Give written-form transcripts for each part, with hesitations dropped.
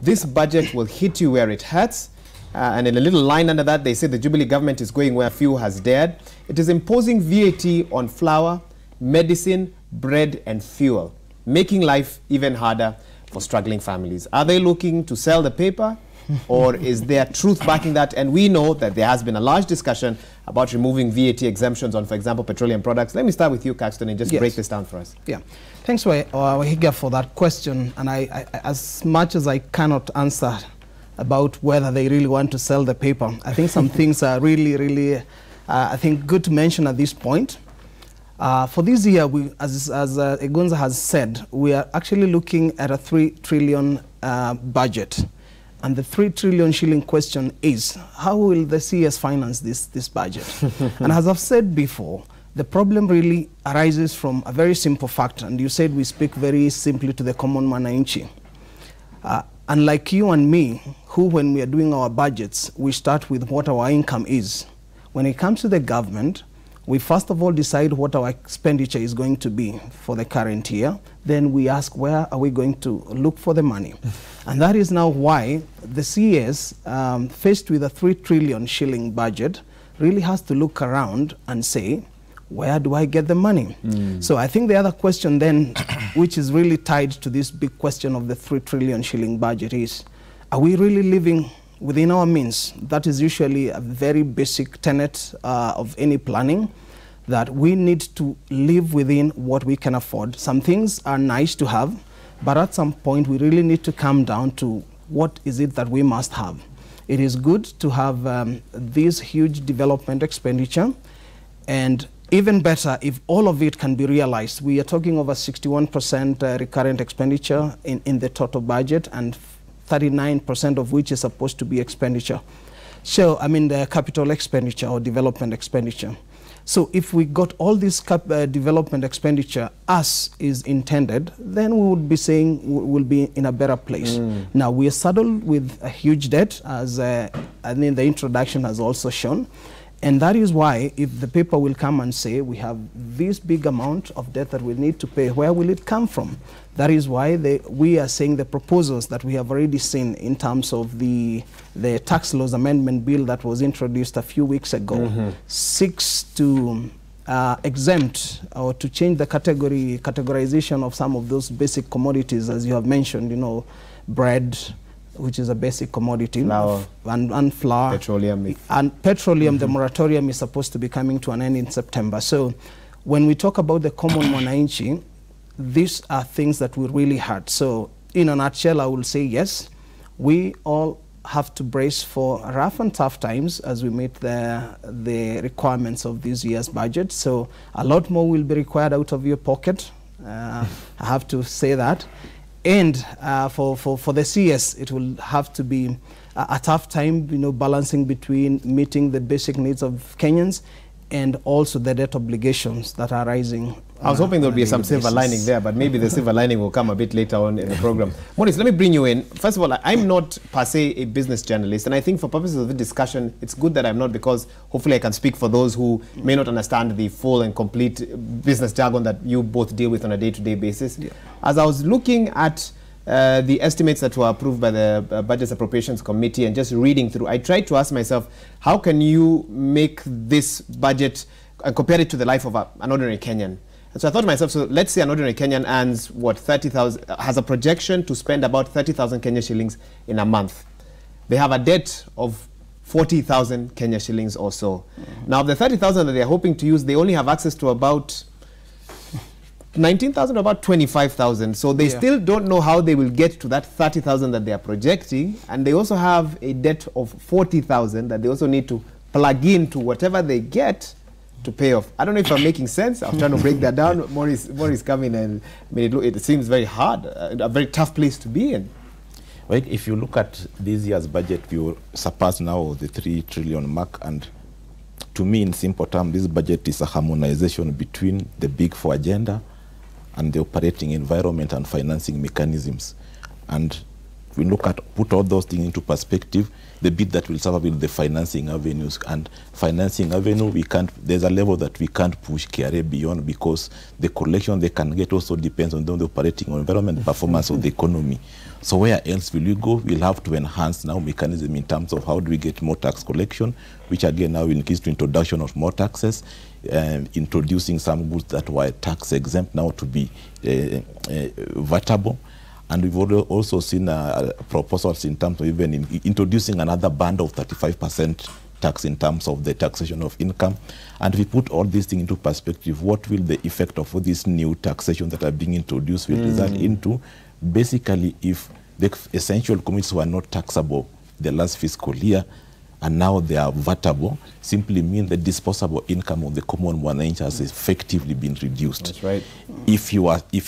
this budget will hit you where it hurts. And in a little line under that, they say the Jubilee government is going where few has dared. It is imposing VAT on flour, medicine, bread, and fuel, making life even harder for struggling families. Are they looking to sell the paper, or is there truth backing that? And we know that there has been a large discussion about removing VAT exemptions on, for example, petroleum products. Let me start with you, Caxton, and just break this down for us. Yeah. Thanks, Wahiga, for that question. And I, as much as I cannot answer about whether they really want to sell the paper, I think some things are really, I think, good to mention at this point. For this year, we, as Egonza has said, we are actually looking at a 3 trillion budget. And the 3 trillion shilling question is, how will the CS finance this budget? And as I've said before, the problem really arises from a very simple fact. And you said we speak very simply to the common mwananchi. Unlike you and me, who when we are doing our budgets, we start with what our income is. When it comes to the government, we first of all decide what our expenditure is going to be for the current year. Then we ask, where are we going to look for the money? And that is now why the CS, faced with a 3 trillion shilling budget, really has to look around and say, where do I get the money? So I think the other question then, which is really tied to this big question of the 3 trillion shilling budget is, are we really living within our means? That is usually a very basic tenet of any planning, that we need to live within what we can afford. Some things are nice to have, but at some point we really need to come down to what is it that we must have. It is good to have this huge development expenditure, and even better if all of it can be realized. We are talking over 61% recurrent expenditure in the total budget, and 39% of which is supposed to be expenditure. So, I mean, the capital expenditure or development expenditure. So if we got all this development expenditure as is intended, then we would be saying we'll be in a better place. Now, we are saddled with a huge debt, as I mean the introduction has also shown. And that is why if the paper will come and say we have this big amount of debt that we need to pay, where will it come from? That is why we are saying the proposals that we have already seen in terms of the tax laws amendment bill that was introduced a few weeks ago seeks to exempt or to change the categorization of some of those basic commodities, as you have mentioned, you know, bread, which is a basic commodity, flour, and flour. Petroleum. And petroleum, the moratorium is supposed to be coming to an end in September. So when we talk about the common mwananchi, these are things that will really hurt. So in a nutshell, I will say yes, we all have to brace for rough and tough times as we meet the requirements of this year's budget. So a lot more will be required out of your pocket. I have to say that. And for the CS, it will have to be a tough time, you know, balancing between meeting the basic needs of Kenyans and also the debt obligations that are rising. I was hoping there would be some silver lining there, but maybe the silver lining will come a bit later on in the program. Maurice, let me bring you in. First of all, I'm not per se a business journalist, and I think for purposes of the discussion, it's good that I'm not, because hopefully I can speak for those who may not understand the full and complete business jargon that you both deal with on a day-to-day basis. Yeah. As I was looking at the estimates that were approved by the Budget Appropriations Committee and just reading through, I tried to ask myself, how can you make this budget and compare it to the life of an ordinary Kenyan? And so I thought to myself, so let's say an ordinary Kenyan earns, what, 30,000, has a projection to spend about 30,000 Kenya shillings in a month. They have a debt of 40,000 Kenya shillings or so. Now, the 30,000 that they're hoping to use, they only have access to about 19,000 or about 25,000. So they still don't know how they will get to that 30,000 that they are projecting. And they also have a debt of 40,000 that they also need to plug into whatever they get to pay off. I don't know if I'm making sense. I'm trying to break that down. Maurice coming, and I mean, it seems very hard, a very tough place to be in. Well, if you look at this year's budget, we will surpass now the 3 trillion mark. And to me, in simple terms, this budget is a harmonization between the Big Four agenda and the operating environment and financing mechanisms. And we put all those things into perspective, the bit that will suffer with the financing avenues. And financing avenue, there's a level that we can't push KRA beyond, because the collection they can get also depends on the operating environment, performance of the economy. So where else will we go? We'll have to enhance now mechanism in terms of how do we get more tax collection, which again now will increase to introduction of more taxes, introducing some goods that were tax exempt now to be vatable. And we've also seen proposals in terms of even introducing another band of 35% tax in terms of the taxation of income. And if we put all these things into perspective, what will the effect of all these new taxation that are being introduced will result into? Basically, if the essential commodities were not taxable the last fiscal year, and now they are vatable, simply mean the disposable income of the common mwananchi has effectively been reduced. That's right. If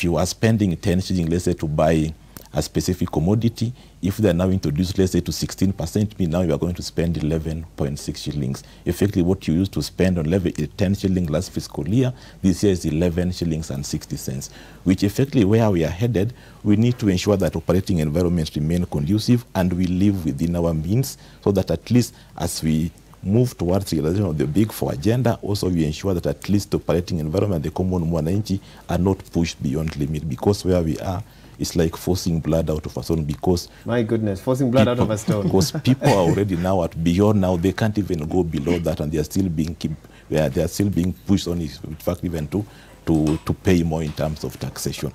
you are spending 10 shillings, let's say, to buy a specific commodity, if they are now introduced, let's say, to 16%, now you are going to spend 11.6 shillings. Effectively, what you used to spend on 10 shillings last fiscal year, this year is 11 shillings and 60 cents, which effectively where we are headed, we need to ensure that operating environments remain conducive and we live within our means, so that at least as we move towards realization of the Big Four agenda, also we ensure that at least the operating environment, the common mwananchi, are not pushed beyond limit, because where we are, it's like forcing blood out of a stone, because... My goodness, forcing blood out of a stone. Because people are already now at beyond now, they can't even go below that, and they are still being pushed on, in fact, even to pay more in terms of taxation.